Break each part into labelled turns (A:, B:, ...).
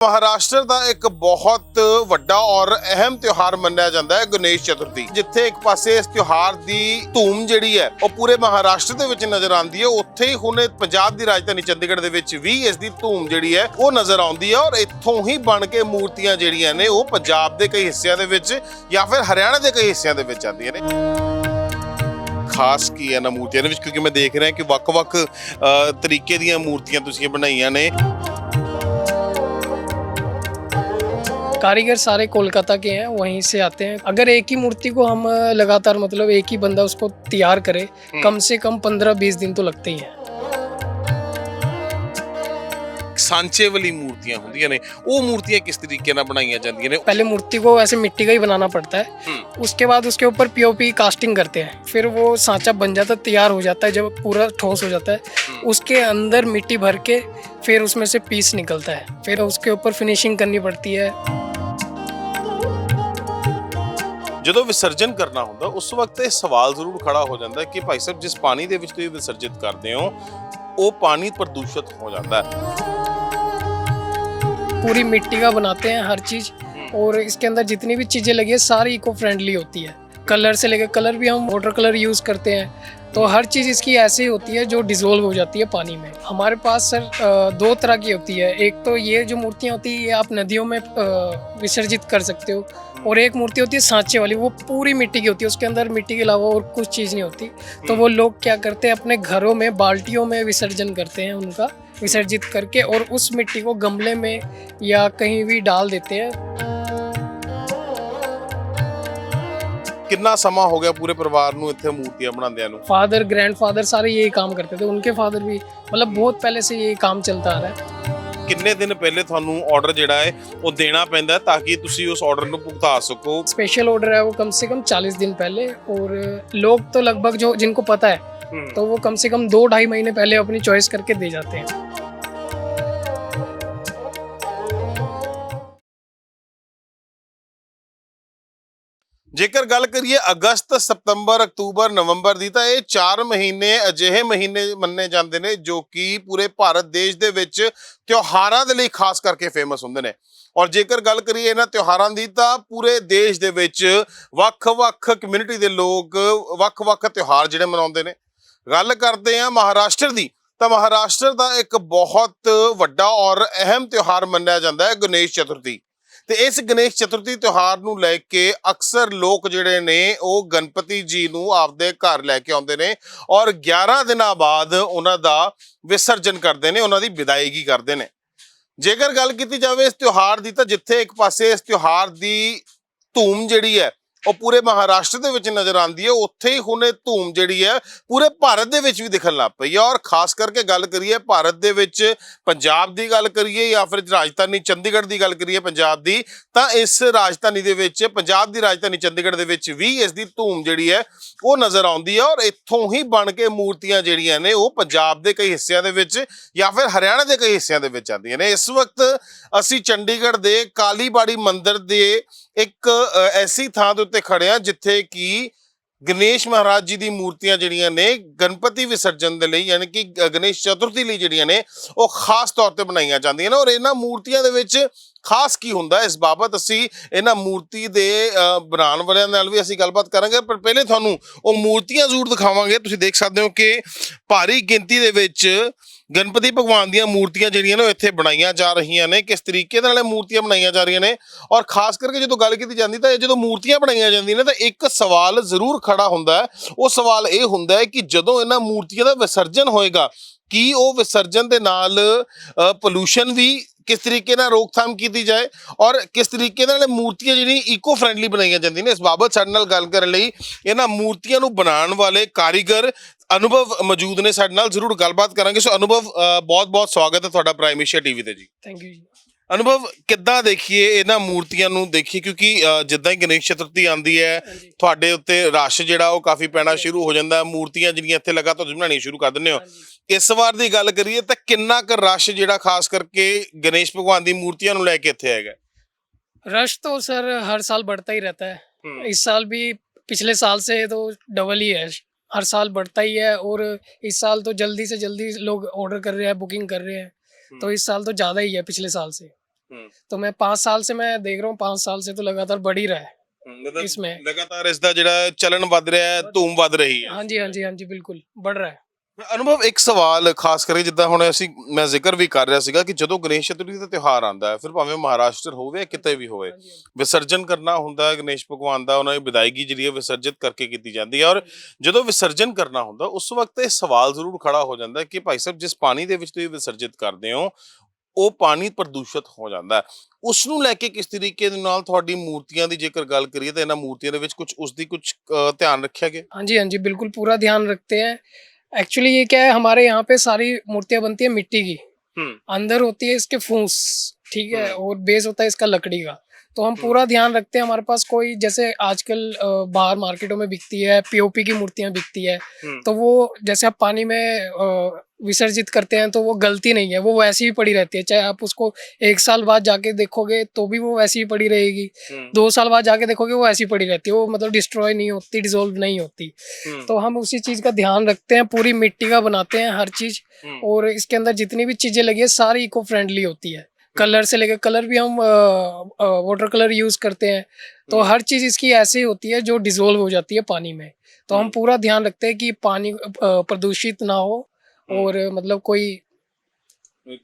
A: महाराष्ट्र का एक बहुत ਵੱਡਾ और अहम त्योहार मन्निया जाता है गणेश चतुर्थी। जिथे एक पासे इस त्योहार की धूम जिहड़ी है वो पूरे महाराष्ट्र दे विच नजर आती है, उत्थे ही हुण पंजाब की राजधानी चंडीगढ़ दे विच भी इसकी धूम जिहड़ी है वो नजर आती है और इत्थों ही बन के मूर्तियां जिहड़ियां ने वो पंजाब के कई हिस्सों दे विच या फिर हरियाणा के कई हिस्सों दे विच आंदियां ने। खास की है ना मूर्तियां दे विच, क्योंकि मैं देख रहा कि वख-वख तरीके दी मूर्तियां तुसीं बनाईयां ने।
B: कारीगर सारे कोलकाता के हैं, वहीं से आते हैं। अगर एक ही मूर्ति को हम लगातार मतलब एक ही बंदा उसको तैयार करे, कम से कम 15-20 दिन तो लगते ही हैं।
A: सांचे वाली मूर्तियां होंदियां ने, वो मूर्तियां किस तरीके नाल बनाईयां जांदियां ने?
B: पहले मूर्ति को ऐसे मिट्टी का ही बनाना पड़ता है, उसके बाद उसके ऊपर पीओपी कास्टिंग करते हैं, फिर वो सांचा बन जाता है, तैयार हो जाता है। जब पूरा ठोस हो जाता है उसके अंदर मिट्टी भर के फिर उसमें से पीस निकलता है, फिर उसके ऊपर फिनिशिंग करनी पड़ती है।
A: ਜਦੋਂ ਵਿਸਰਜਨ ਕਰਨਾ ਹੁੰਦਾ ਉਸ ਵਕਤ ਇਹ ਸਵਾਲ ਜ਼ਰੂਰ ਖੜਾ ਹੋ ਜਾਂਦਾ ਕਿ ਭਾਈ ਸਾਹਿਬ ਜਿਸ ਪਾਣੀ ਦੇ ਵਿੱਚ ਤੁਸੀਂ ਵਿਸਰਜਿਤ ਕਰਦੇ ਹੋ ਉਹ ਪਾਣੀ ਪ੍ਰਦੂਸ਼ਿਤ ਹੋ ਜਾਂਦਾ है।
B: पूरी मिट्टी का बनाते हैं हर चीज, और इसके अंदर जितनी भी चीजें लगी है सारी इको फ्रेंडली होती है। कलर से लेकर कलर भी हम वाटर कलर यूज करते हैं, तो हर चीज़ इसकी ऐसी होती है जो डिज़ोल्व हो जाती है पानी में। हमारे पास सर दो तरह की होती है। एक तो ये जो मूर्तियाँ होती है ये आप नदियों में विसर्जित कर सकते हो, और एक मूर्ति होती है सांचे वाली, वो पूरी मिट्टी की होती है, उसके अंदर मिट्टी के अलावा और कुछ चीज़ नहीं होती। तो वो लोग क्या करते हैं अपने घरों में बाल्टियों में विसर्जन करते हैं उनका, विसर्जित करके, और उस मिट्टी को गमले में या कहीं भी डाल देते हैं।
A: कितना समा हो गया पूरे परिवार ਨੂੰ ਇੱਥੇ मूर्तियां बनांदिਆਂ ਨੂੰ?
B: फादर ग्रैंडफादर सारे यही काम करते थे, उनके फादर भी, मतलब बहुत पहले से ये काम चलता आ रहा है।
A: ਕਿੰਨੇ ਦਿਨ ਪਹਿਲੇ ਤੁਹਾਨੂੰ ਆਰਡਰ ਜਿਹੜਾ ਹੈ ਉਹ ਦੇਣਾ ਪੈਂਦਾ ਤਾਂ ਕਿ ਤੁਸੀਂ ਉਸ ਆਰਡਰ ਨੂੰ ਭੁਗਤਾ ਸਕੋ?
B: स्पेशल ऑर्डर है वो कम से कम 40 दिन पहले, और लोग तो लगभग जो जिनको पता है तो वो कम से कम 2-2.5 महीने पहले अपनी चॉइस करके दे जाते हैं।
A: ਜੇਕਰ ਗੱਲ ਕਰੀਏ ਅਗਸਤ, ਸਤੰਬਰ, ਅਕਤੂਬਰ, ਨਵੰਬਰ ਦੀ, ਤਾਂ ਇਹ 4 ਮਹੀਨੇ ਅਜਿਹੇ ਮਹੀਨੇ ਮੰਨੇ ਜਾਂਦੇ ਨੇ ਜੋ ਕਿ ਪੂਰੇ ਭਾਰਤ ਦੇਸ਼ ਦੇ ਵਿੱਚ ਤਿਉਹਾਰਾਂ ਦੇ ਲਈ ਖਾਸ ਕਰਕੇ ਫੇਮਸ ਹੁੰਦੇ ਨੇ। ਔਰ ਜੇਕਰ ਗੱਲ ਕਰੀਏ ਇਹਨਾਂ ਤਿਉਹਾਰਾਂ ਦੀ ਤਾਂ ਪੂਰੇ ਦੇਸ਼ ਦੇ ਵਿੱਚ ਵੱਖ-ਵੱਖ ਕਮਿਊਨਿਟੀ ਦੇ ਲੋਕ ਵੱਖ-ਵੱਖ ਤਿਉਹਾਰ ਜਿਹੜੇ ਮਨਾਉਂਦੇ ਨੇ। ਗੱਲ ਕਰਦੇ ਆ ਮਹਾਰਾਸ਼ਟਰ ਦੀ, ਤਾਂ ਮਹਾਰਾਸ਼ਟਰ ਦਾ ਇੱਕ ਬਹੁਤ ਵੱਡਾ ਔਰ ਅਹਿਮ ਤਿਉਹਾਰ ਮੰਨਿਆ ਜਾਂਦਾ ਹੈ ਗਣੇਸ਼ ਚਤੁਰਥੀ। ਤੇ ਇਸ ਗਣੇਸ਼ ਚਤੁਰਥੀ ਤਿਉਹਾਰ ਨੂੰ ਲੈ ਕੇ ਅਕਸਰ ਲੋਕ ਜਿਹੜੇ ਨੇ ਉਹ ਗਣਪਤੀ ਜੀ ਨੂੰ ਆਪਦੇ ਘਰ ਲੈ ਕੇ ਆਉਂਦੇ ਨੇ ਔਰ 11 ਦਿਨਾਂ ਬਾਅਦ ਉਹਨਾਂ ਦਾ ਵਿਸਰਜਨ ਕਰਦੇ ਨੇ, ਉਹਨਾਂ ਦੀ ਵਿਦਾਇਗੀ ਕਰਦੇ ਨੇ। ਜੇਕਰ ਗੱਲ ਕੀਤੀ ਜਾਵੇ ਇਸ ਤਿਉਹਾਰ ਦੀ, ਤਾਂ ਜਿੱਥੇ ਇੱਕ ਪਾਸੇ ਇਸ ਤਿਉਹਾਰ ਦੀ ਧੂਮ ਜਿਹੜੀ ਹੈ ਉਹ ਪੂਰੇ ਮਹਾਰਾਸ਼ਟਰ ਦੇ ਵਿੱਚ ਨਜ਼ਰ ਆਉਂਦੀ ਹੈ, ਉੱਥੇ ਹੀ ਹੁਣ ਇਹ ਧੂਮ ਜਿਹੜੀ ਹੈ ਪੂਰੇ ਭਾਰਤ ਦੇ ਵਿੱਚ ਵੀ ਦਿਖਣ ਲੱਗ ਪਈ ਹੈ। ਔਰ ਖਾਸ ਕਰਕੇ ਗੱਲ ਕਰੀਏ ਭਾਰਤ ਦੇ ਵਿੱਚ ਪੰਜਾਬ ਦੀ ਗੱਲ ਕਰੀਏ ਜਾਂ ਫਿਰ ਰਾਜਧਾਨੀ ਚੰਡੀਗੜ੍ਹ ਦੀ ਗੱਲ ਕਰੀਏ ਪੰਜਾਬ ਦੀ, ਤਾਂ ਇਸ ਰਾਜਧਾਨੀ ਦੇ ਵਿੱਚ ਪੰਜਾਬ ਦੀ ਰਾਜਧਾਨੀ ਚੰਡੀਗੜ੍ਹ ਦੇ ਵਿੱਚ ਵੀ ਇਸ ਦੀ ਧੂਮ ਜਿਹੜੀ ਹੈ ਉਹ ਨਜ਼ਰ ਆਉਂਦੀ ਹੈ ਔਰ ਇੱਥੋਂ ਹੀ ਬਣ ਕੇ ਮੂਰਤੀਆਂ ਜਿਹੜੀਆਂ ਨੇ ਉਹ ਪੰਜਾਬ ਦੇ ਕਈ ਹਿੱਸਿਆਂ ਦੇ ਵਿੱਚ ਜਾਂ ਫਿਰ ਹਰਿਆਣਾ ਦੇ ਕਈ ਹਿੱਸਿਆਂ ਦੇ ਵਿੱਚ ਆਉਂਦੀਆਂ ਨੇ। ਇਸ ਵਕਤ ਅਸੀਂ ਚੰਡੀਗੜ੍ਹ ਦੇ ਕਾਲੀਬਾੜੀ ਮੰਦਿਰ ਦੇ ਇੱਕ ਐਸੀ ਥਾਂ ਦੇ ਉੱਤੇ ਖੜੇ ਆ ਜਿੱਥੇ ਕਿ ਗਣੇਸ਼ ਮਹਾਰਾਜ ਜੀ ਦੀ ਮੂਰਤੀਆਂ ਜਿਹੜੀਆਂ ਨੇ ਗਣਪਤੀ ਵਿਸਰਜਨ ਦੇ ਲਈ ਯਾਨੀ ਕਿ ਗਣੇਸ਼ ਚਤੁਰਥੀ ਲਈ ਜਿਹੜੀਆਂ ਨੇ ਉਹ ਖਾਸ ਤੌਰ ਤੇ ਬਣਾਈਆਂ ਜਾਂਦੀਆਂ ਨੇ। ਔਰ ਇਹਨਾਂ ਮੂਰਤੀਆਂ ਦੇ ਵਿੱਚ ਖਾਸ ਕੀ ਹੁੰਦਾ ਇਸ ਬਾਬਤ ਅਸੀਂ ਇਹਨਾਂ ਮੂਰਤੀ ਦੇ ਬਣਾਉਣ ਵਾਲਿਆਂ ਨਾਲ ਵੀ ਅਸੀਂ ਗੱਲਬਾਤ ਕਰਾਂਗੇ, ਪਰ ਪਹਿਲੇ ਤੁਹਾਨੂੰ ਉਹ ਮੂਰਤੀਆਂ ਜ਼ਰੂਰ ਦਿਖਾਵਾਂਗੇ। ਤੁਸੀਂ ਦੇਖ ਸਕਦੇ ਹੋ ਕਿ ਭਾਰੀ ਗਿਣਤੀ ਦੇ ਵਿੱਚ ਗਣਪਤੀ ਭਗਵਾਨ ਦੀਆਂ ਮੂਰਤੀਆਂ ਜਿਹੜੀਆਂ ਨੇ ਉਹ ਇੱਥੇ ਬਣਾਈਆਂ ਜਾ ਰਹੀਆਂ ਨੇ। ਕਿਸ ਤਰੀਕੇ ਨਾਲ ਇਹ ਮੂਰਤੀਆਂ ਬਣਾਈਆਂ ਜਾ ਰਹੀਆਂ ਨੇ, ਔਰ ਖਾਸ ਕਰਕੇ ਜਦੋਂ ਗੱਲ ਕੀਤੀ ਜਾਂਦੀ ਤਾਂ ਜਦੋਂ ਮੂਰਤੀਆਂ ਬਣਾਈਆਂ ਜਾਂਦੀਆਂ ਨੇ ਤਾਂ ਇੱਕ ਸਵਾਲ ਜ਼ਰੂਰ ਖੜਾ ਹੁੰਦਾ ਹੈ। ਉਹ ਸਵਾਲ ਇਹ ਹੁੰਦਾ ਹੈ ਕਿ ਜਦੋਂ ਇਹਨਾਂ ਮੂਰਤੀਆਂ ਦਾ ਵਿਸਰਜਨ ਹੋਏਗਾ ਕੀ ਉਹ ਵਿਸਰਜਨ ਦੇ ਨਾਲ ਪੋਲੂਸ਼ਨ ਵੀ किस तरीके ਨਾਲ रोकथाम की जाए और किस तरीके ਨਾਲ मूर्तियां जी इको फ्रेंडली बनाई जाती ने। इस बाबत साडे नाल गल करन लई इन्हां मूर्तियां नूं बनाउण वाले कारीगर अनुभव मौजूद ने, साडे नाल जरूर गलबात करांगे। सो अनुभव बहुत बहुत स्वागत है तुहाडा प्राइम एशिया टीवी ते जी।
B: थैंक यू जी।
A: अनुभव किद्दां देखिए इन्हां मूर्तियां नूं देखिए, क्योंकि जिद्दां ही गणेश चतुर्थी आंदी है तुहाडे उत्ते रश जिहड़ा ओह काफ़ी पैना शुरू हो जांदा, मूर्तियां जिहड़ियां इत्थे लगातार बनाणियां शुरू कर दिंदे हो। इस बार की गल करिए तो किन्ना क रश जिहड़ा खास करके गणेश भगवान की मूर्तियां नूं लैके इत्थे हैगा?
B: रश तो सर हर साल बढ़ता ही रहता है, इस साल भी पिछले साल से तो डबल ही है, हर साल बढ़ता ही है। और इस साल तो जल्दी से जल्दी लोग ऑर्डर कर रहे हैं, बुकिंग कर रहे हैं, तो इस साल तो ज़्यादा ही है पिछले साल से। तो मैं 5 साल से मैं देख रहा हूँ, 5 साल से तो लगातार बढ़ ही रहा है
A: मतलब
B: इसमें।
A: ਲਗਾਤਾਰ ਇਸ ਦਾ ਜਿਹੜਾ ਚਲਨ ਵੱਧ ਰਿਹਾ ਹੈ, ਧੂਮ ਵੱਧ ਰਹੀ ਹੈ।
B: हाँ जी, हाँ जी, हाँ जी, बिल्कुल बढ़ रहा है।
A: ਅਨੁਭਵ ਇੱਕ ਸਵਾਲ ਖਾਸ ਕਰਕੇ ਜਿੱਦਾਂ ਹੁਣ ਮੈਂ ਜ਼ਿਕਰ ਵੀ ਕਰ ਰਿਹਾ ਸੀਗਾ ਕਿ ਜਦੋਂ ਗਣੇਸ਼ ਚਤੁਰਥੀ ਦਾ ਤਿਉਹਾਰ ਆਉਂਦਾ ਹੈ, ਫਿਰ ਭਾਵੇਂ ਮਹਾਰਾਸ਼ਟਰ ਹੋਵੇ ਜਾਂ ਕਿਤੇ ਵੀ ਹੋਵੇ, ਵਿਸਰਜਨ ਕਰਨਾ ਹੁੰਦਾ ਹੈ ਗਣੇਸ਼ ਭਗਵਾਨ ਦਾ, ਉਹਨਾਂ ਦੀ ਵਿਦਾਇਗੀ ਜਿਹੜੀ ਹੈ ਵਿਸਰਜਿਤ ਕਰਕੇ ਕੀਤੀ ਜਾਂਦੀ ਹੈ। ਔਰ ਜਦੋਂ ਵਿਸਰਜਨ ਕਰਨਾ ਹੁੰਦਾ ਉਸ ਵਕਤ ਇਹ ਸਵਾਲ ਜ਼ਰੂਰ ਖੜਾ ਹੋ ਜਾਂਦਾ ਹੈ ਕਿ ਭਾਈ ਸਾਹਿਬ ਜਿਸ ਪਾਣੀ ਦੇ ਵਿੱਚ ਤੁਸੀਂ ਵਿਸਰਜਿਤ ਕਰਦੇ ਹੋ ਉਹ ਪਾਣੀ ਪ੍ਰਦੂਸ਼ਿਤ ਹੋ ਜਾਂਦਾ ਹੈ। ਉਸ ਨੂੰ ਲੈ ਕੇ ਕਿਸ ਤਰੀਕੇ ਦੇ ਨਾਲ ਤੁਹਾਡੀ ਮੂਰਤੀਆਂ ਦੀ ਜੇਕਰ ਗੱਲ ਕਰੀਏ ਤਾਂ ਇਹਨਾਂ ਮੂਰਤੀਆਂ ਦੇ ਵਿੱਚ ਕੁਝ ਉਸਦੀ ਕੁਝ ਧਿਆਨ ਰੱਖਿਆ ਗਿਆ?
B: हाँ जी, हाँ जी, बिल्कुल पूरा ध्यान रखते हैं। एक्चुअली ये क्या है, हमारे यहाँ पे सारी मूर्तियाँ बनती है मिट्टी की, अंदर होती है इसके फूस, ठीक है, और बेस होता है इसका लकड़ी का। तो हम पूरा ध्यान रखते हैं। हमारे पास कोई जैसे आजकल बाहर मार्केटों में बिकती है पीओपी की मूर्तियाँ बिकती है, तो वो जैसे आप पानी में विसर्जित करते हैं तो वो गलती नहीं है, वो वैसी ही पड़ी रहती है। चाहे आप उसको 1 साल बाद जाके देखोगे तो भी वो वैसी ही पड़ी रहेगी, 2 साल बाद जाके देखोगे वो ऐसी पड़ी रहती है, वो मतलब डिस्ट्रॉय नहीं होती, डिसॉल्व नहीं होती। तो हम उसी चीज़ का ध्यान रखते हैं, पूरी मिट्टी का बनाते हैं हर चीज़, और इसके अंदर जितनी भी चीज़ें लगी है सारी इको फ्रेंडली होती है। कलर से लेकर कलर भी हम वाटर कलर यूज़ करते हैं, तो हर चीज़ इसकी ऐसी होती है जो डिसॉल्व हो जाती है पानी में। तो हम पूरा ध्यान रखते हैं कि पानी प्रदूषित ना हो, और मतलब कोई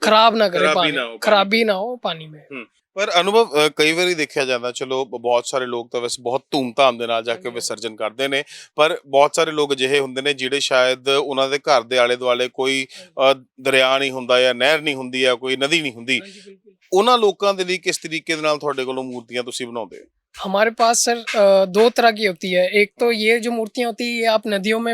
B: खराब ना करे पानी, खराबी ना हो पानी में।
A: ਪਰ ਅਨੁਭਵ ਕਈ ਵਾਰੀ ਦੇਖਿਆ ਜਾਂਦਾ, ਚਲੋ ਬਹੁਤ ਸਾਰੇ ਲੋਕ ਤਾਂ ਵੈਸੇ ਬਹੁਤ ਧੂਮਧਾਮ ਦੇ ਨਾਲ ਜਾ ਕੇ ਵਿਸਰਜਨ ਕਰਦੇ ਨੇ, ਪਰ ਬਹੁਤ ਸਾਰੇ ਲੋਕ ਅਜਿਹੇ ਹੁੰਦੇ ਨੇ ਜਿਹੜੇ ਸ਼ਾਇਦ ਉਹਨਾਂ ਦੇ ਘਰ ਦੇ ਆਲੇ ਦੁਆਲੇ ਕੋਈ ਦਰਿਆ ਨਹੀਂ ਹੁੰਦਾ ਜਾਂ ਨਹਿਰ ਨਹੀਂ ਹੁੰਦੀ ਜਾਂ ਕੋਈ ਨਦੀ ਨਹੀਂ ਹੁੰਦੀ, ਉਹਨਾਂ ਲੋਕਾਂ ਦੇ ਲਈ ਕਿਸ ਤਰੀਕੇ ਦੇ ਨਾਲ ਤੁਹਾਡੇ ਕੋਲੋਂ ਮੂਰਤੀਆਂ ਤੁਸੀਂ ਬਣਾਉਂਦੇ ਹੋ?
B: हमारे पास सर 2 तरह की होती है। एक तो ये जो मूर्तियाँ होती है ये आप नदियों में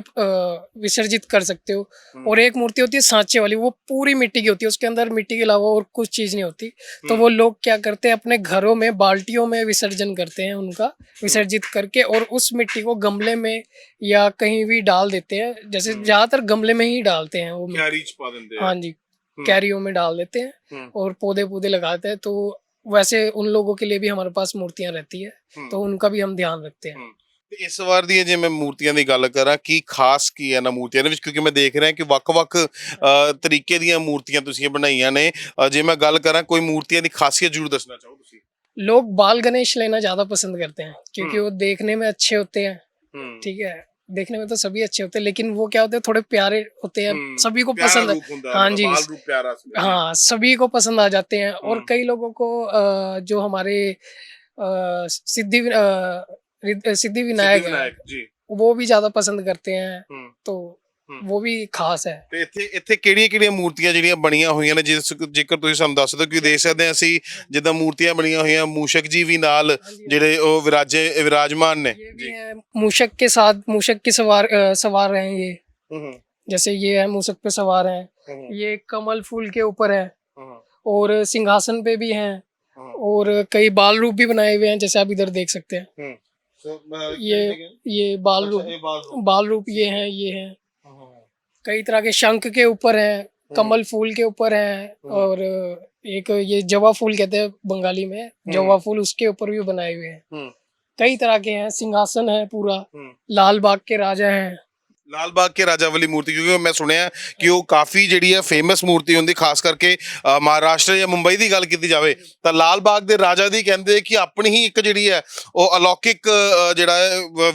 B: विसर्जित कर सकते हो, और एक मूर्ति होती है सांचे वाली, वो पूरी मिट्टी की होती है, उसके अंदर मिट्टी के अलावा और कुछ चीज़ नहीं होती। तो वो लोग क्या करते हैं, अपने घरों में बाल्टियों में विसर्जन करते हैं उनका, विसर्जित करके, और उस मिट्टी को गमले में या कहीं भी डाल देते हैं। जैसे ज़्यादातर गमले में ही डालते हैं वो, हाँ जी, कैरियों में डाल देते हैं और पौधे लगाते हैं। तो वैसे उन लोगों के लिए भी हमारे पास मूर्तियां रहती है, तो उनका भी हम ध्यान रखते हैं।
A: ਇਸ ਵਾਰ ਦੀ ਜੇ ਮੈਂ ਮੂਰਤੀਆਂ ਦੀ ਗੱਲ ਕਰਾਂ, ਕੀ ਖਾਸ ਕੀ ਹੈ ਨਾ ਮੂਰਤੀਆਂ ਦੇ ਵਿੱਚ, ਕਿਉਂਕਿ ਮੈਂ ਦੇਖ ਰਿਹਾ ਕਿ ਵੱਖ-ਵੱਖ ਤਰੀਕੇ ਦੀਆਂ ਮੂਰਤੀਆਂ ਤੁਸੀਂ ਬਣਾਈਆਂ ਨੇ। ਜੇ ਮੈਂ ਗੱਲ ਕਰਾਂ ਕੋਈ ਮੂਰਤੀਆਂ ਦੀ ਖਾਸੀਅਤ ਜ਼ਰੂਰ ਦੱਸਣਾ ਚਾਹੋ ਤੁਸੀਂ।
B: लोग बाल गणेश लेना ज्यादा पसंद करते हैं क्योंकि वो देखने में अच्छे होते हैं, ठीक है, देखने में तो सभी अच्छे होते हैं, लेकिन वो क्या होते हैं, थोड़े प्यारे होते हैं, सभी को पसंद है। हाँ जी, हाँ, सभी को पसंद आ जाते हैं। और कई लोगों को जो हमारे सिद्धि विनायक है वो भी ज्यादा पसंद करते हैं, तो वो भी खास है।
A: ਤੇ ਇੱਥੇ ਕਿਹੜੀਆਂ ਮੂਰਤੀਆਂ ਜਿਹੜੀਆਂ ਬਣੀਆਂ ਹੋਈਆਂ ਨੇ, ਜੇਕਰ ਤੁਸੀਂ ਸਾਨੂੰ ਦੱਸ ਦਿਓ ਕਿ ਦੇਖ ਸਕਦੇ ਹਾਂ ਅਸੀਂ ਜਿੱਦਾਂ ਮੂਰਤੀਆਂ ਬਣੀਆਂ ਹੋਈਆਂ, ਮੂਸ਼ਕ ਜੀ ਵੀ ਨਾਲ ਜਿਹੜੇ ਉਹ ਵਿਰਾਜਮਾਨ ਨੇ।
B: ये भी है मूषक के साथ, मूषक की सवार हैं ये, जैसे ये है मूषक पे सवार है, ये कमल फूल के ऊपर है, और सिंहासन पे भी हैं, और कई बाल रूप भी बनाए हुए हैं, जैसे आप इधर देख सकते हैं। ये बाल रूप ये हैं, कई तरह के शंख के ऊपर हैं, कमल फूल के ऊपर हैं, और एक ये जवा फूल कहते हैं बंगाली में, जवा फूल, उसके ऊपर भी बनाए हुए हैं। कई तरह के हैं, सिंहासन है पूरा, लाल बाग के राजा हैं।
A: ਲਾਲ ਬਾਗ ਕੇ ਰਾਜਾ ਵਾਲੀ ਮੂਰਤੀ, ਕਿਉਂਕਿ ਮੈਂ ਸੁਣਿਆ ਕਿ ਉਹ ਕਾਫੀ ਜਿਹੜੀ ਹੈ ਫੇਮਸ ਮੂਰਤੀ ਹੁੰਦੀ, ਖਾਸ ਕਰਕੇ ਮਹਾਰਾਸ਼ਟਰ ਜਾਂ ਮੁੰਬਈ ਦੀ ਗੱਲ ਕੀਤੀ ਜਾਵੇ ਤਾਂ ਲਾਲ ਬਾਗ ਦੇ ਰਾਜਾ ਦੀ ਕਹਿੰਦੇ ਕਿ ਆਪਣੀ ਹੀ ਇੱਕ ਜਿਹੜੀ ਹੈ ਉਹ ਅਲੌਕਿਕ ਜਿਹੜਾ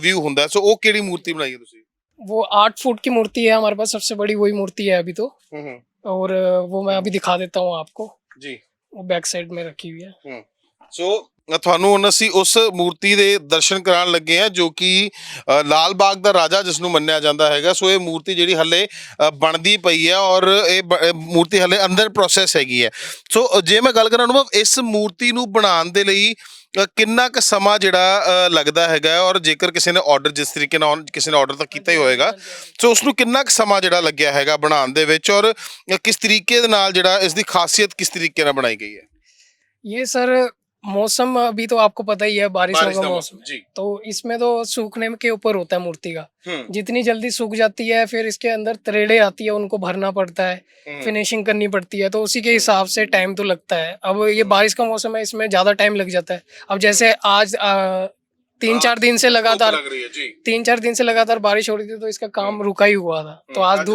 A: ਵਿਊ ਹੁੰਦਾ। ਸੋ ਉਹ ਕਿਹੜੀ ਮੂਰਤੀ ਬਣਾਈ ਹੈ ਤੁਸੀਂ?
B: वो 8 फुट की मूर्ति है हमारे पास, सबसे बड़ी वही मूर्ति है अभी तो, और वो मैं अभी दिखा देता हूँ आपको
A: जी,
B: वो बैक साइड में रखी हुई है।
A: ਸੋ ਤੁਹਾਨੂੰ ਹੁਣ ਅਸੀਂ ਉਸ ਮੂਰਤੀ ਦੇ ਦਰਸ਼ਨ ਕਰਾਉਣ ਲੱਗੇ ਆ ਜੋ ਕਿ ਲਾਲ ਬਾਗ ਦਾ ਰਾਜਾ ਜਿਸ ਨੂੰ ਮੰਨਿਆ ਜਾਂਦਾ ਹੈਗਾ। ਸੋ ਇਹ ਮੂਰਤੀ ਜਿਹੜੀ ਹਲੇ ਬਣਦੀ ਪਈ ਹੈ, ਔਰ ਇਹ ਮੂਰਤੀ ਹਲੇ ਅੰਦਰ ਪ੍ਰੋਸੈਸ ਹੈਗੀ ਹੈ। ਸੋ ਜੇ ਮੈਂ ਗੱਲ ਕਰਾਂ ਅਨੁਭਵ, ਇਸ ਮੂਰਤੀ ਨੂੰ ਬਣਾਉਣ ਦੇ ਲਈ ਕਿੰਨਾ ਕੁ ਸਮਾਂ ਜਿਹੜਾ ਲੱਗਦਾ ਹੈਗਾ, ਔਰ ਜੇਕਰ ਕਿਸੇ ਨੇ ਆਰਡਰ, ਜਿਸ ਤਰੀਕੇ ਨਾਲ ਕਿਸੇ ਨੇ ਆਰਡਰ ਤਾਂ ਕੀਤਾ ਹੀ ਹੋਏਗਾ, ਸੋ ਉਸ ਨੂੰ ਕਿੰਨਾ ਕੁ ਸਮਾਂ ਜਿਹੜਾ ਲੱਗਿਆ ਹੈਗਾ ਬਣਾਉਣ ਦੇ ਵਿੱਚ, ਔਰ ਕਿਸ ਤਰੀਕੇ ਦੇ ਨਾਲ ਜਿਹੜਾ ਇਸ ਦੀ ਖਾਸੀਅਤ ਕਿਸ ਤਰੀਕੇ ਨਾਲ ਬਣਾਈ ਗਈ ਹੈ?
B: ये सर मौसम अभी तो आपको पता ही है, बारिशों का मौसम है, तो इसमें तो सूखने के ऊपर होता है मूर्ति का। जितनी जल्दी सूख जाती है फिर इसके अंदर तरेड़े आती है, उनको भरना पड़ता है, फिनिशिंग करनी पड़ती है, तो उसी के हिसाब से टाइम तो लगता है। अब ये बारिश का मौसम है, इसमें ज्यादा टाइम लग जाता है। अब जैसे आज 3-4 दिन से लगातार 3-4 दिन से लगातार बारिश हो रही थी, तो इसका काम रुका ही हुआ था। तो आज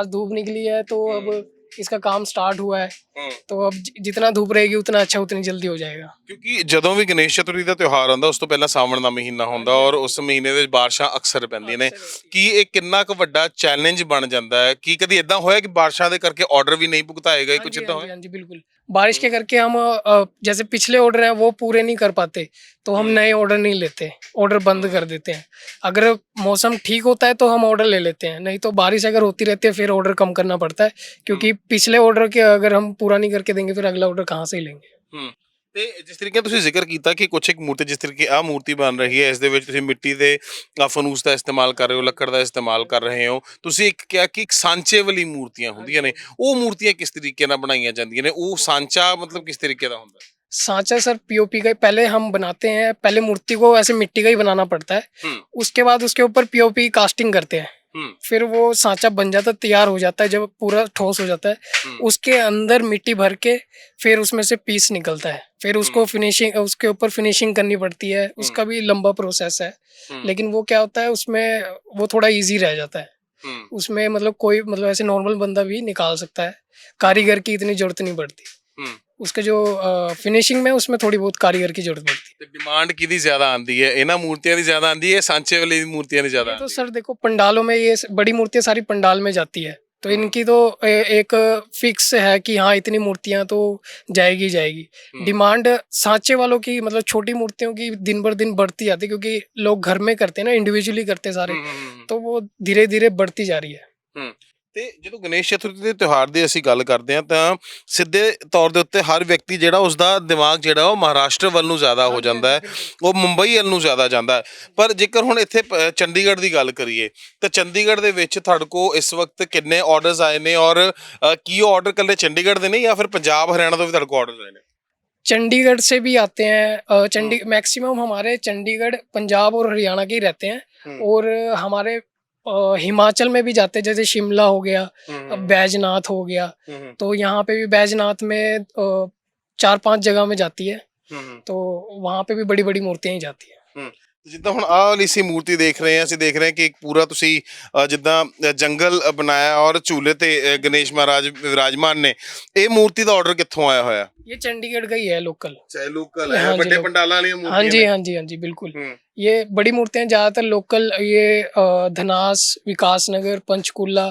B: धूप निकली है, तो अब इसका काम स्टार्ट हुआ है,
A: ਹੂੰ
B: तो अब जितना धूप रहेगी उतना अच्छा, उतनी जल्दी हो जाएगा।
A: ਕਿਉਂਕਿ ਜਦੋਂ ਵੀ ਗਣੇਸ਼ ਚਤੁਰਥੀ ਦਾ ਤਿਉਹਾਰ ਆਉਂਦਾ ਉਸ ਤੋਂ ਪਹਿਲਾਂ ਸਾਵਣ ਦਾ ਮਹੀਨਾ ਹੁੰਦਾ ਔਰ ਉਸ ਮਹੀਨੇ ਦੇ ਵਿੱਚ ਬਾਰਿਸ਼ਾਂ ਅਕਸਰ ਪੈਂਦੀਆਂ ਨੇ ਕੀ ਇਹ ਕਿੰਨਾ ਕੁ ਵੱਡਾ ਚੈਲੰਜ ਬਣ ਜਾਂਦਾ ਹੈ ਕਿ ਕਦੀ ਇਦਾਂ ਹੋਇਆ ਕਿ ਬਾਰਿਸ਼ਾਂ ਦੇ ਕਰਕੇ ਆਰਡਰ ਵੀ ਨਹੀਂ ਭੁਗਤਾਏ ਗਏ
B: हाँ
A: ਕੁਝ
B: जी,
A: ਇਦਾਂ
B: हाँ जी,
A: ਹੋਇਆ
B: हाँ जी, बिल्कुल। बारिश के करके हम जैसे पिछले ऑर्डर हैं वो पूरे नहीं कर पाते, तो हम नए ऑर्डर नहीं लेते, ऑर्डर बंद कर देते हैं। अगर मौसम ठीक होता है तो हम ऑर्डर ले लेते हैं, नहीं तो बारिश अगर होती रहती है फिर ऑर्डर कम करना पड़ता है, क्योंकि पिछले ऑर्डर के अगर हम पूरा नहीं करके देंगे फिर अगला ऑर्डर कहाँ से ही लेंगे।
A: ਹੂੰ ਤੇ ਜਿਸ ਤਰੀਕੇ ਨਾਲ ਤੁਸੀਂ ਜ਼ਿਕਰ ਕੀਤਾ ਕਿ ਕੁਛ ਇੱਕ ਮੂਰਤੀ ਜਿਸ ਤਰੀਕੇ ਆਹ ਮੂਰਤੀ ਬਣ ਰਹੀ ਹੈ ਇਸ ਦੇ ਵਿੱਚ ਤੁਸੀਂ ਮਿੱਟੀ ਦੇ ਫਨੂਸ ਦਾ ਇਸਤੇਮਾਲ ਕਰ ਰਹੇ ਹੋ ਲੱਕੜ ਦਾ ਇਸਤੇਮਾਲ ਕਰ ਰਹੇ ਹੋ ਤੁਸੀਂ ਇੱਕ ਕਿਹਾ ਕਿ ਇੱਕ ਸਾਂਚੇ ਵਾਲੀ ਮੂਰਤੀਆਂ ਹੁੰਦੀਆਂ ਨੇ ਉਹ ਮੂਰਤੀਆਂ ਕਿਸ ਤਰੀਕੇ ਨਾਲ ਬਣਾਈਆਂ ਜਾਂਦੀਆਂ ਨੇ ਉਹ ਸਾਂਚਾ ਮਤਲਬ ਕਿਸ ਤਰੀਕੇ ਦਾ ਹੁੰਦਾ
B: सांचा सर पीओपी का पहले हम बनाते हैं, पहले मूर्ति को ऐसे मिट्टी का ही बनाना पड़ता है, उसके बाद उसके ऊपर पीओपी कास्टिंग करते हैं, फिर वो सांचा बन जाता है, तैयार हो जाता है, जब पूरा ठोस हो जाता है उसके अंदर मिट्टी भर के फिर उसमें से पीस निकलता है, फिर उसको फिनिशिंग उसके ऊपर फिनिशिंग करनी पड़ती है, उसका भी लंबा प्रोसेस है, लेकिन वो क्या होता है उसमें वो थोड़ा इजी रह जाता है, उसमें मतलब कोई मतलब ऐसे नॉर्मल बंदा भी निकाल सकता है, कारीगर की इतनी जरूरत नहीं पड़ती, उसके जो फिनिशिंग में उसमें थोड़ी बहुत कारीगर की जरूरत पड़ती है।
A: ਤੇ ਡਿਮਾਂਡ ਕਿਹਦੀ ਜ਼ਿਆਦਾ ਆਂਦੀ ਹੈ ਇਹਨਾਂ ਮੂਰਤੀਆਂ ਦੀ ਜ਼ਿਆਦਾ ਆਂਦੀ ਹੈ ਸਾਂਚੇ ਵਾਲੀ ਮੂਰਤੀਆਂ ਦੀ ਜ਼ਿਆਦਾ
B: ये तो सर देखो पंडालों में ये बड़ी मूर्तियाँ सारी पंडाल में जाती है, तो इनकी तो एक फिक्स है कि हाँ इतनी मूर्तियाँ तो जाएगी जाएगी। डिमांड सांचे वालों की मतलब छोटी मूर्तियों की दिन बर दिन बढ़ती जाती है, क्योंकि लोग घर में करते हैं ना, इंडिविजुअली करते हैं सारे, तो वो धीरे धीरे बढ़ती जा रही है।
A: ਤੇ ਜਦੋਂ ਗਣੇਸ਼ ਚਤੁਰਥੀ ਦੇ ਤਿਉਹਾਰ ਦੀ ਅਸੀਂ ਗੱਲ ਕਰਦੇ ਹਾਂ ਤਾਂ ਸਿੱਧੇ ਤੌਰ ਦੇ ਉੱਤੇ ਹਰ ਵਿਅਕਤੀ ਜਿਹੜਾ ਉਸਦਾ ਦਿਮਾਗ ਜਿਹੜਾ ਉਹ ਮਹਾਰਾਸ਼ਟਰ ਵੱਲ ਨੂੰ ਜ਼ਿਆਦਾ ਹੋ ਜਾਂਦਾ ਹੈ, ਉਹ ਮੁੰਬਈ ਵੱਲ ਨੂੰ ਜ਼ਿਆਦਾ ਜਾਂਦਾ ਹੈ। ਪਰ ਜੇਕਰ ਹੁਣ ਇੱਥੇ ਚੰਡੀਗੜ੍ਹ ਦੀ ਗੱਲ ਕਰੀਏ ਤਾਂ ਚੰਡੀਗੜ੍ਹ ਦੇ ਵਿੱਚ ਤੁਹਾਡੇ ਕੋਲ ਇਸ ਵਕਤ ਕਿੰਨੇ ਆਰਡਰਸ ਆਏ ਨੇ ਔਰ ਕੀ ਉਹ ਆਰਡਰ ਇਕੱਲੇ ਚੰਡੀਗੜ੍ਹ ਦੇ ਨੇ ਜਾਂ ਫਿਰ ਪੰਜਾਬ ਹਰਿਆਣਾ ਤੋਂ ਵੀ ਤੁਹਾਡੇ ਕੋਲ ਆਰਡਰ ਆਏ ਨੇ
B: चंडीगढ़ से भी आते हैं, मैक्सिमम हमारे चंडीगढ़ पंजाब और हरियाणा के ही रहते हैं, और हमारे हिमाचल में भी जाते हैं, जैसे शिमला हो गया, बैजनाथ हो गया, तो यहाँ पे भी बैजनाथ में 4-5 जगह में जाती है, तो वहाँ पे भी बड़ी बड़ी मूर्तियाँ ही जाती है।
A: ਜਿੱਦਾਂ ਹੁਣ ਆਹ ਵਾਲੀ ਸੀ ਮੂਰਤੀ ਦੇਖ ਰਹੇ ਹਾਂ ਅਸੀਂ ਦੇਖ ਰਹੇ ਹਾਂ ਕਿ ਇੱਕ ਪੂਰਾ ਤੁਸੀਂ ਜਿੱਦਾਂ ਜੰਗਲ ਬਣਾਇਆ ਔਰ ਝੂਲੇ ਤੇ ਗਣੇਸ਼ ਮਹਾਰਾਜ ਵਿਰਾਜਮਾਨ ਨੇ ਇਹ ਮੂਰਤੀ ਦਾ ਆਰਡਰ ਕਿੱਥੋਂ ਆਇਆ ਹੋਇਆ
B: ये चंडीगढ़ का ही है, लोकल।
A: ਚਾਹੇ ਲੋਕਲ ਹੈ
B: हाँ जी,
A: ਵੱਡੇ
B: लोकल।
A: ਪੰਡਾਲਾਂ ਵਾਲੀਆਂ
B: हाँ
A: ਮੂਰਤੀਆਂ
B: जी,
A: ਨੇ
B: हाँ जी, हाँ जी, बिल्कुल। ये बड़ी मूर्तियाँ ज्यादातर लोकल, ये धनास, विकास नगर, पंचकूला,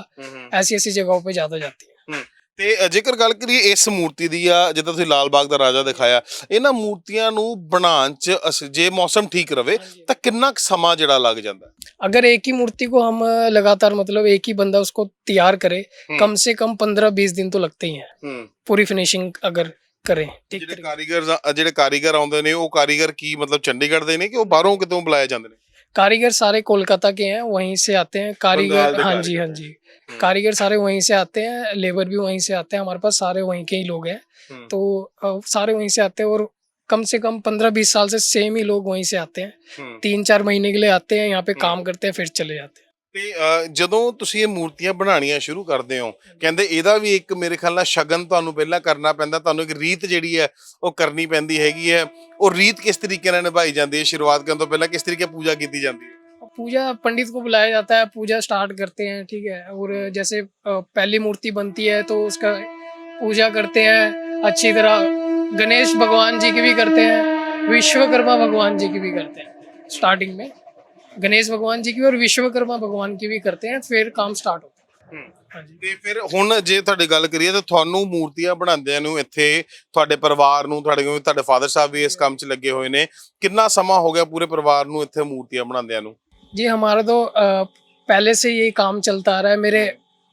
B: ऐसी ऐसी जगहों पे ज्यादा जाती है।
A: ਤੇ ਜੇਕਰ ਗੱਲ ਕਰੀਏ ਇਸ ਮੂਰਤੀ ਦੀ ਆ ਜਿੱਦਾਂ ਤੁਸੀਂ ਲਾਲ ਬਾਗ ਦਾ ਰਾਜਾ ਦਿਖਾਇਆ ਇਹਨਾਂ ਮੂਰਤੀਆਂ ਨੂੰ ਬਣਾਉਣ ਚ ਜੇ ਮੌਸਮ ਠੀਕ ਰਵੇ ਤਾਂ ਕਿੰਨਾ ਕੁ ਸਮਾਂ ਜਿਹੜਾ ਲੱਗ ਜਾਂਦਾ
B: अगर एक ही मूर्ति को हम लगातार मतलब एक ही बंदा उसको तैयार करे, कम से कम 15-20 दिन तो लगते ही हैं, पूरी फिनिशिंग अगर करें ठीक
A: ਜਿਹੜੇ ਕਾਰੀਗਰ ਆਉਂਦੇ ਨੇ ਉਹ ਕਾਰੀਗਰ ਕੀ ਮਤਲਬ ਚੰਡੀਗੜ੍ਹ ਦੇ ਨੇ ਕਿ ਉਹ ਬਾਹਰੋਂ ਕਿਤੋਂ ਬੁਲਾਏ ਜਾਂਦੇ ਨੇ
B: कारीगर सारे कोलकाता के हैं, वहीं से आते हैं
A: बंगाल
B: कारीगर।
A: के
B: हाँ जी, हाँ जी, कारीगर सारे वहीं से आते हैं, लेबर भी वहीं से आते हैं, हमारे पास सारे वहीं के ही लोग हैं, तो सारे वहीं से आते हैं, और कम से कम 15-20 साल से सेम ही लोग वहीं से आते हैं, 3-4 महीने के लिए आते हैं, यहाँ पे काम करते हैं, फिर चले जाते हैं।
A: ਤੇ ਜਦੋਂ ਤੁਸੀਂ ਇਹ ਮੂਰਤੀਆਂ ਬਣਾਉਣੀਆਂ ਸ਼ੁਰੂ ਕਰਦੇ ਹੋ ਕਹਿੰਦੇ ਇਹਦਾ ਵੀ ਇੱਕ ਮੇਰੇ ਖਿਆਲ ਨਾਲ ਸ਼ਗਨ ਤੁਹਾਨੂੰ ਪਹਿਲਾਂ ਕਰਨਾ ਪੈਂਦਾ, ਤੁਹਾਨੂੰ ਇੱਕ ਰੀਤ ਜਿਹੜੀ ਹੈ ਉਹ ਕਰਨੀ ਪੈਂਦੀ ਹੈਗੀ ਹੈ, ਉਹ ਰੀਤ ਕਿਸ ਤਰੀਕੇ ਨਾਲ ਨਿਭਾਈ ਜਾਂਦੀ ਹੈ ਸ਼ੁਰੂਆਤ ਕਰਨ ਤੋਂ ਪਹਿਲਾਂ ਕਿਸ ਤਰੀਕੇ ਪੂਜਾ ਕੀਤੀ ਜਾਂਦੀ ਹੈ
B: पूजा पंडित को बुलाया जाता है, पूजा स्टार्ट करते हैं, ठीक है, और जैसे पहली मूर्ति बनती है तो उसका पूजा करते हैं अच्छी तरह, गणेश भगवान जी की भी करते हैं, विश्वकर्मा भगवान जी की भी करते हैं, स्टार्टिंग में गणेश भगवान जी की और विश्वकर्मा भगवान की भी करते हैं, फिर काम स्टार्ट होता है। हाँ जी।
A: ਤੇ ਫਿਰ ਹੁਣ ਜੇ ਤੁਹਾਡੀ ਗੱਲ ਕਰੀਏ ਤਾਂ ਤੁਹਾਨੂੰ ਮੂਰਤੀਆਂ ਬਣਾਉਂਦਿਆਂ ਨੂੰ ਇੱਥੇ ਤੁਹਾਡੇ ਪਰਿਵਾਰ ਨੂੰ ਤੁਹਾਡੇ ਫਾਦਰ ਸਾਹਿਬ ਵੀ ਇਸ ਕੰਮ 'ਚ ਲੱਗੇ ਹੋਏ ਨੇ ਕਿੰਨਾ ਸਮਾਂ ਹੋ ਗਿਆ ਪੂਰੇ ਪਰਿਵਾਰ ਨੂੰ ਇੱਥੇ ਮੂਰਤੀਆਂ ਬਣਾਉਂਦਿਆਂ ਨੂੰ
B: जी हमारा तो पहले से यही काम चलता आ रहा है, मेरे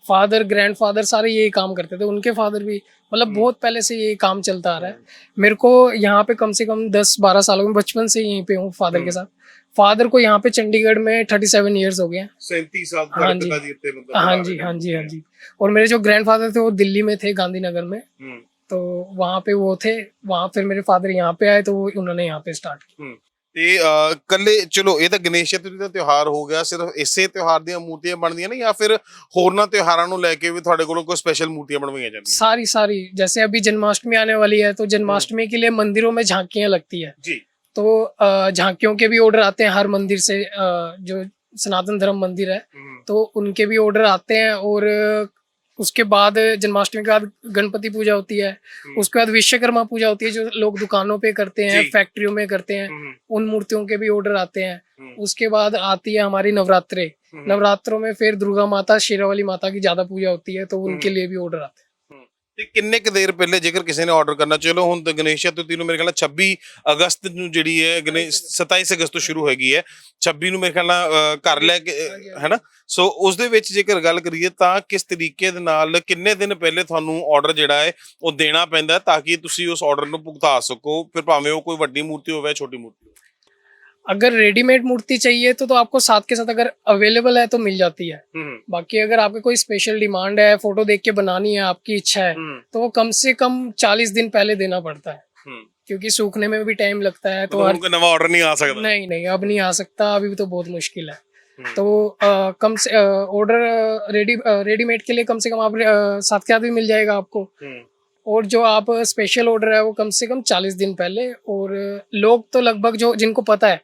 B: फादर ग्रैंडफादर सारे यही काम करते थे, उनके फादर भी, मतलब बहुत पहले से यही काम चलता आ रहा है। मेरे को यहाँ पे कम से कम 10-12 सालों में, बचपन से यहीं पे हूँ फादर के साथ। फादर को यहाँ पे चंडीगढ़ में 37 ईयर्स हो गए हैं।
A: 37 साल
B: हाँ जी, हाँ जी, हाँ जी, हाँ जी। और मेरे जो ग्रैंडफादर थे वो दिल्ली में थे, गांधीनगर में, तो वहाँ पे वो थे, वहाँ फिर मेरे फादर यहाँ पे आए तो उन्होंने यहाँ पे स्टार्ट किया।
A: ਤੇ ਕੱਲੇ ਚਲੋ ਇਹ ਤਾਂ ਗਣੇਸ਼ ਚਤੁਰਥੀ ਦਾ ਤਿਉਹਾਰ ਹੋ ਗਿਆ ਸਿਰਫ ਇਸੇ ਤਿਉਹਾਰ ਦੀਆਂ ਮੂਰਤੀਆਂ ਬਣਦੀਆਂ ਨੇ ਜਾਂ ਫਿਰ ਹੋਰਨਾਂ ਤਿਉਹਾਰਾਂ ਨੂੰ ਲੈ ਕੇ ਵੀ ਤੁਹਾਡੇ ਕੋਲ ਕੋਈ ਸਪੈਸ਼ਲ ਮੂਰਤੀਆਂ ਬਣਵਾਈਆਂ ਜਾਂਦੀਆਂ
B: सारी सारी, जैसे अभी जन्माष्टमी आने वाली है तो जन्माष्टमी के लिए मंदिरों में झांकियां लगती है,
A: जी
B: तो झांकियों के भी ऑर्डर आते हैं हर मंदिर से, जो सनातन धर्म मंदिर है तो उनके भी ऑर्डर आते हैं, और उसके बाद जन्माष्टमी के बाद गणपति पूजा होती है, उसके बाद विश्वकर्मा पूजा होती है जो लोग दुकानों पे करते हैं,
A: जी।
B: फैक्ट्रियों में करते हैं, उन मूर्तियों के भी ऑर्डर आते हैं। उसके बाद आती है हमारी नवरात्रे, नवरात्रों में फिर दुर्गा माता, शेरावाली माता की ज्यादा पूजा होती है, तो उनके लिए भी ऑर्डर आते हैं।
A: ਤੇ ਕਿੰਨੇ ਕੁ ਦੇਰ ਪਹਿਲੇ ਜੇਕਰ ਕਿਸੇ ਨੇ ਆਰਡਰ ਕਰਨਾ, ਚਲੋ ਹੁਣ ਤਾਂ ਗਣੇਸ਼ ਚਤੁਰਥੀ ਨੂੰ ਮੇਰੇ ਖਿਆਲ ਨਾਲ 26 ਅਗਸਤ ਨੂੰ ਜਿਹੜੀ ਹੈ, 27 ਅਗਸਤ ਤੋਂ ਸ਼ੁਰੂ ਹੈਗੀ ਹੈ, 26 ਨੂੰ ਮੇਰੇ ਖਿਆਲ ਨਾਲ ਘਰ ਲੈ ਕੇ ਹੈਨਾ, ਸੋ ਉਸ ਦੇ ਵਿੱਚ ਜੇਕਰ ਗੱਲ ਕਰੀਏ ਤਾਂ ਕਿਸ ਤਰੀਕੇ ਦੇ ਨਾਲ ਕਿੰਨੇ ਦਿਨ ਪਹਿਲੇ ਤੁਹਾਨੂੰ ਆਰਡਰ ਜਿਹੜਾ ਹੈ ਉਹ ਦੇਣਾ ਪੈਂਦਾ ਤਾਂ ਕਿ ਤੁਸੀਂ ਉਸ ਆਰਡਰ ਨੂੰ ਭੁਗਤਾ ਸਕੋ, ਫਿਰ ਭਾਵੇਂ ਉਹ ਕੋਈ ਵੱਡੀ ਮੂਰਤੀ ਹੋਵੇ ਛੋਟੀ ਮੂਰਤੀ ਹੋਵੇ।
B: अगर रेडीमेड मूर्ति चाहिए तो आपको साथ के साथ अगर अवेलेबल है तो मिल जाती है। बाकी अगर आपकी कोई स्पेशल डिमांड है, फोटो देख के बनानी है, आपकी इच्छा है, तो वो कम से कम 40 दिन पहले देना पड़ता है, क्योंकि सूखने में भी टाइम लगता है। तो
A: उनका नवा ऑर्डर नहीं आ सकता? नहीं
B: नहीं, अब नहीं आ सकता, अभी तो बहुत मुश्किल है। तो कम से ऑर्डर रेडीमेड के लिए कम से कम आप साथ के साथ भी मिल जाएगा आपको, और जो आप स्पेशल ऑर्डर है वो कम से कम 40 दिन पहले। और लोग तो लगभग जो जिनको पता है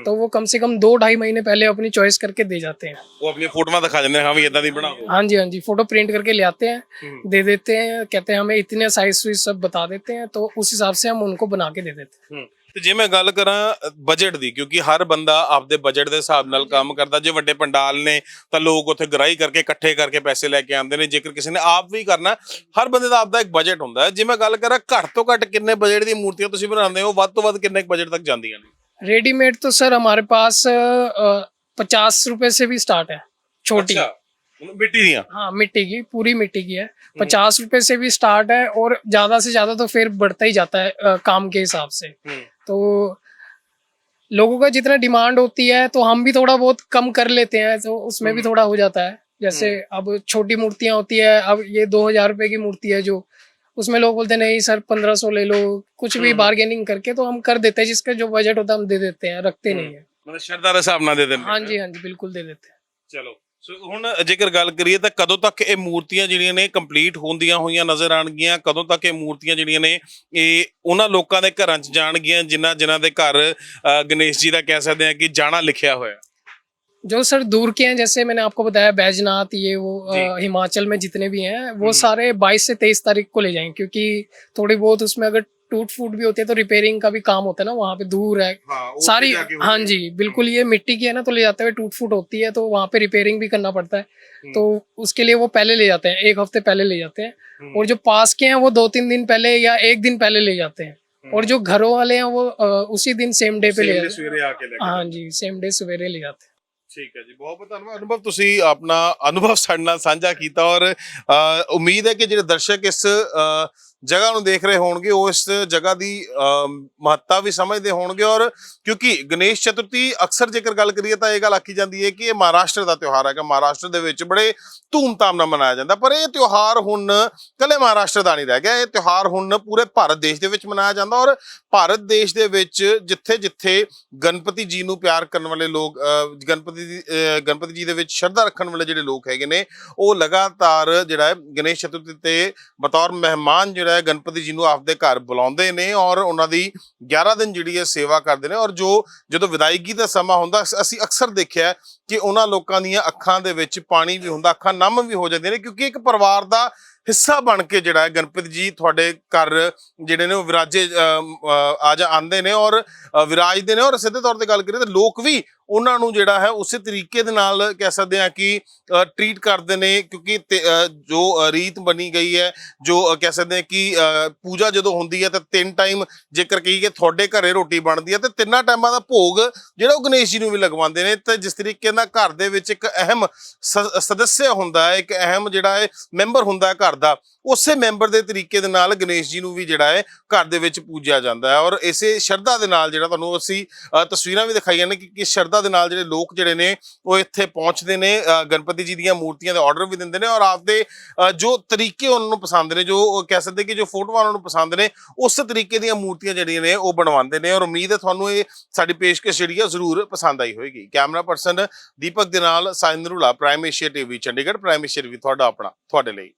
B: तो वो कम से कम 2-2.5 महीने पहले अपनी चॉइस करके दे जाते हैं।
A: वो अपनी फोटो दिखा देते हैं, हाँ भी इतना दी बनाओ।
B: हाँ जी, हाँ जी, फोटो प्रिंट करके ले आते हैं, दे देते हैं, कहते हैं हमें इतने साइज सब बता देते हैं, तो उस हिसाब से हम उनको बना के दे देते हैं।
A: ਤੇ ਜੇ ਮੈਂ ਗੱਲ ਕਰਾਂ ਬਜਟ ਦੀ, ਕਿਉਂਕਿ ਹਰ ਬੰਦਾ ਆਪਦੇ ਬਜਟ ਦੇ ਹਿਸਾਬ ਨਾਲ ਕੰਮ ਕਰਦਾ, ਜੇ ਵੱਡੇ ਪੰਡਾਲ ਨੇ ਤਾਂ ਲੋਕ ਉੱਥੇ ਗਰਾਈ ਕਰਕੇ ਇਕੱਠੇ ਕਰਕੇ ਪੈਸੇ ਲੈ ਕੇ ਆਉਂਦੇ ਨੇ, ਜੇਕਰ ਕਿਸੇ ਨੇ ਆਪ ਵੀ ਕਰਨਾ, ਹਰ ਬੰਦੇ ਦਾ ਆਪਦਾ ਇੱਕ ਬਜਟ ਹੁੰਦਾ ਹੈ। ਜੇ ਮੈਂ ਗੱਲ ਕਰਾਂ ਘੱਟ ਤੋਂ ਘੱਟ ਕਿੰਨੇ ਬਜਟ ਦੀਆਂ ਮੂਰਤੀਆਂ ਤੁਸੀਂ ਬਣਾਉਂਦੇ ਹੋ, ਵੱਧ ਤੋਂ ਵੱਧ ਕਿੰਨੇ ਬਜਟ ਤੱਕ ਜਾਂਦੀਆਂ ਨੇ?
B: रेडीमेड तो सर हमारे पास 50 रुपए से भी स्टार्ट है, छोटी।
A: मिट्टी दियां?
B: हाँ, मिट्टी की, पूरी मिट्टी की है, 50 रुपए से भी स्टार्ट है, और ज्यादा से ज्यादा तो फिर बढ़ता ही जाता है काम के हिसाब से। तो लोगों का जितना डिमांड होती है तो हम भी थोड़ा बहुत कम कर लेते हैं, तो उसमें भी थोड़ा हो जाता है। जैसे अब छोटी मूर्तियां होती है, अब ये 2000 रुपए की मूर्ति है जो, उसमें लोग बोलते हैं नहीं सर 1500 ले लो, कुछ भी बार्गेनिंग करके तो हम कर देते हैं, जिसका जो बजट होता है हम दे देते हैं, रखते नहीं है।
A: मतलब श्रद्धा ਦੇ ਹਿਸਾਬ ਨਾਲ ਦੇ ਦਿੰਦੇ?
B: हाँ जी, हाँ जी, बिल्कुल दे देते हैं।
A: ਚਲੋ, ਸੋ ਹੁਣ ਜੇਕਰ ਗੱਲ ਕਰੀਏ ਤਾਂ ਕਦੋਂ ਤੱਕ ਇਹ ਮੂਰਤੀਆਂ ਜਿਹੜੀਆਂ ਨੇ ਕੰਪਲੀਟ ਹੁੰਦੀਆਂ ਹੋਈਆਂ ਨਜ਼ਰ ਆਣਗੀਆਂ? ਕਦੋਂ ਤੱਕ ਇਹ ਮੂਰਤੀਆਂ ਜਿਹੜੀਆਂ ਨੇ ਇਹ ਉਹਨਾਂ ਲੋਕਾਂ ਦੇ ਘਰਾਂ 'ਚ ਜਾਣਗੀਆਂ ਜਿਨ੍ਹਾਂ ਦੇ ਘਰ ਗਣੇਸ਼ ਜੀ ਦਾ ਕਹਿ ਸਕਦੇ ਆ ਕਿ ਜਾਣਾ ਲਿਖਿਆ ਹੋਇਆ?
B: जो सर दूर के हैं, जैसे मैंने आपको बताया बैजनाथ, ये वो हिमाचल में जितने भी हैं वो सारे 22 से 23 तारीख को ले जाएंगे, क्योंकि थोड़ी बहुत उसमें अगर टूट फूट भी होती है तो रिपेयरिंग का भी काम होता है ना, वहाँ पे दूर है सारी। हाँ जी, बिल्कुल, ये मिट्टी की है ना, तो ले जाते हुए टूट फूट होती है तो वहाँ पे रिपेयरिंग भी करना पड़ता है, तो उसके लिए वो पहले ले जाते हैं, 1 हफ्ते पहले ले जाते हैं। और जो पास के हैं वो 2-3 दिन पहले या 1 दिन पहले ले जाते हैं, और जो घरों वाले हैं वो उसी दिन सेम डे पे ले जाते हैं। हाँ जी, सेम डे सवेरे ले जाते हैं।
A: ਠੀਕ ਹੈ ਜੀ, ਬਹੁਤ ਬਹੁਤ ਧੰਨਵਾਦ। ਅਨੁਭਵ, ਤੁਸੀਂ ਆਪਣਾ ਅਨੁਭਵ ਸਾਡੇ ਨਾਲ ਸਾਂਝਾ ਕੀਤਾ, ਔਰ ਉਮੀਦ ਹੈ ਕਿ ਜਿਹੜੇ ਦਰਸ਼ਕ ਇਸ ਜਗ੍ਹਾ ਨੂੰ ਦੇਖ ਰਹੇ ਹੋਣਗੇ ਉਹ ਇਸ ਜਗ੍ਹਾ ਦੀ ਮਹੱਤਤਾ ਵੀ ਸਮਝਦੇ ਹੋਣਗੇ। ਔਰ ਕਿਉਂਕਿ ਗਣੇਸ਼ ਚਤੁਰਥੀ ਅਕਸਰ ਜੇਕਰ ਗੱਲ ਕਰੀਏ ਤਾਂ ਇਹ ਗੱਲ ਆਖੀ ਜਾਂਦੀ ਹੈ ਕਿ ਇਹ ਮਹਾਰਾਸ਼ਟਰ ਦਾ ਤਿਉਹਾਰ ਹੈਗਾ, ਮਹਾਰਾਸ਼ਟਰ ਦੇ ਵਿੱਚ ਬੜੇ ਧੂਮਧਾਮ ਨਾਲ ਮਨਾਇਆ ਜਾਂਦਾ, ਪਰ ਇਹ ਤਿਉਹਾਰ ਹੁਣ ਇਕੱਲੇ ਮਹਾਰਾਸ਼ਟਰ ਦਾ ਨਹੀਂ ਰਹਿ ਗਿਆ, ਇਹ ਤਿਉਹਾਰ ਹੁਣ ਪੂਰੇ ਭਾਰਤ ਦੇਸ਼ ਦੇ ਵਿੱਚ ਮਨਾਇਆ ਜਾਂਦਾ। ਔਰ ਭਾਰਤ ਦੇਸ਼ ਦੇ ਵਿੱਚ ਜਿੱਥੇ ਜਿੱਥੇ ਗਣਪਤੀ ਜੀ ਨੂੰ ਪਿਆਰ ਕਰਨ ਵਾਲੇ ਲੋਕ, ਗਣਪਤੀ ਜੀ ਦੇ ਵਿੱਚ ਸ਼ਰਧਾ ਰੱਖਣ ਵਾਲੇ ਜਿਹੜੇ ਲੋਕ ਹੈਗੇ ਨੇ, ਉਹ ਲਗਾਤਾਰ ਜਿਹੜਾ ਹੈ ਗਣੇਸ਼ ਚਤੁਰਥੀ ਤੇ ਬਤੌਰ ਮਹਿਮਾਨ ਜਿਹੜਾ ਹੈ ਗਣਪਤੀ ਜੀ ਨੂੰ ਆਪਦੇ ਘਰ ਬੁਲਾਉਂਦੇ ਨੇ, ਔਰ ਉਹਨਾਂ ਦੀ 11 ਦਿਨ ਜਿਹੜੀ ਹੈ ਸੇਵਾ ਕਰਦੇ ਨੇ। ਔਰ ਜਦੋਂ ਵਿਦਾਇਗੀ ਦਾ ਸਮਾਂ ਹੁੰਦਾ, ਅਸੀਂ ਅਕਸਰ ਦੇਖਿਆ ਕਿ ਉਹਨਾਂ ਲੋਕਾਂ ਦੀਆਂ ਅੱਖਾਂ ਦੇ ਵਿੱਚ ਪਾਣੀ ਵੀ ਹੁੰਦਾ, ਅੱਖਾਂ ਨਮ ਵੀ ਹੋ ਜਾਂਦੀਆਂ ਨੇ, ਕਿਉਂਕਿ ਇੱਕ ਪਰਿਵਾਰ ਦਾ ਹਿੱਸਾ ਬਣ ਕੇ ਜਿਹੜਾ ਹੈ ਗਣਪਤੀ ਜੀ ਤੁਹਾਡੇ ਘਰ ਜਿਹੜੇ ਨੇ ਉਹ ਵਿਰਾਜੇ ਆਉਂਦੇ ਨੇ ਔਰ ਵਿਰਾਜਦੇ ਨੇ। ਔਰ ਸਿੱਧੇ ਤੌਰ ਤੇ ਗੱਲ ਕਰੀਏ ਤਾਂ ਲੋਕ ਵੀ ਉਹਨਾਂ ਨੂੰ ਜਿਹੜਾ ਹੈ ਉਸੇ ਤਰੀਕੇ ਦੇ ਨਾਲ ਕਹਿ ਸਕਦੇ ਹਾਂ ਕਿ ਟ੍ਰੀਟ ਕਰਦੇ ਨੇ, ਕਿਉਂਕਿ ਜੋ ਰੀਤ ਬਣੀ ਗਈ ਹੈ, ਜੋ ਕਹਿ ਸਕਦੇ ਹਾਂ ਕਿ ਪੂਜਾ ਜਦੋਂ ਹੁੰਦੀ ਹੈ ਤਾਂ 3 ਟਾਈਮ ਜੇਕਰ ਕਹੀਏ ਤੁਹਾਡੇ ਘਰੇ ਰੋਟੀ ਬਣਦੀ ਹੈ ਤੇ 3 ਟਾਈਮਾਂ ਦਾ ਭੋਗ ਜਿਹੜਾ ਉਹ ਗਣੇਸ਼ ਜੀ ਨੂੰ ਵੀ ਲਗਵਾਉਂਦੇ ਨੇ। ਤੇ ਜਿਸ ਤਰੀਕੇ ਨਾਲ ਘਰ ਦੇ ਵਿੱਚ ਇੱਕ ਅਹਿਮ ਸਦੱਸਿਆ ਹੁੰਦਾ ਹੈ, ਇੱਕ ਅਹਿਮ ਜਿਹੜਾ ਹੈ ਮੈਂਬਰ ਹੁੰਦਾ ਹੈ ਘਰ ਦਾ, ਉਸੇ ਮੈਂਬਰ ਦੇ ਤਰੀਕੇ ਦੇ ਨਾਲ ਗਣੇਸ਼ ਜੀ ਨੂੰ ਵੀ ਜਿਹੜਾ ਹੈ ਘਰ ਦੇ ਵਿੱਚ ਪੂਜਿਆ ਜਾਂਦਾ ਹੈ। ਔਰ ਇਸੇ ਸ਼ਰਧਾ ਦੇ ਨਾਲ ਜਿਹੜਾ ਤੁਹਾਨੂੰ ਅਸੀਂ ਤਸਵੀਰਾਂ ਵੀ ਦਿਖਾਈਆਂ ਨੇ ਕਿ ਕਿਸ ਸ਼ਰਧਾ ਦੇ ਨਾਲ ਜਿਹੜੇ ਲੋਕ ਜਿਹੜੇ ਨੇ ਉਹ ਇੱਥੇ ਪਹੁੰਚਦੇ ਨੇ, ਗਣਪਤੀ ਜੀ ਦੀਆਂ ਮੂਰਤੀਆਂ ਦੇ ਆਰਡਰ ਵੀ ਦਿੰਦੇ ਨੇ ਔਰ ਆਪਦੇ ਜੋ ਤਰੀਕੇ ਉਹਨਾਂ ਨੂੰ ਪਸੰਦ ਨੇ, ਜੋ ਕਹਿ ਸਕਦੇ ਕਿ ਜੋ ਫੋਟੋਆਂ ਉਹਨਾਂ ਨੂੰ ਪਸੰਦ ਨੇ, ਉਸ ਤਰੀਕੇ ਦੀਆਂ ਮੂਰਤੀਆਂ ਜਿਹੜੀਆਂ ਨੇ ਉਹ ਬਣਵਾਉਂਦੇ ਨੇ। ਔਰ ਉਮੀਦ ਹੈ ਤੁਹਾਨੂੰ ਇਹ ਸਾਡੀ ਪੇਸ਼ਕਸ਼ ਜਿਹੜੀ ਆ ਜ਼ਰੂਰ ਪਸੰਦ ਆਈ ਹੋਏਗੀ। ਕੈਮਰਾ ਪਰਸਨ ਦੀਪਕ ਦੇ ਨਾਲ Sahil Narula, prime Asia TV Chandigarh. Prime Asia TV ਤੁਹਾਡਾ ਆਪਣਾ, ਤੁਹਾਡੇ ਲਈ।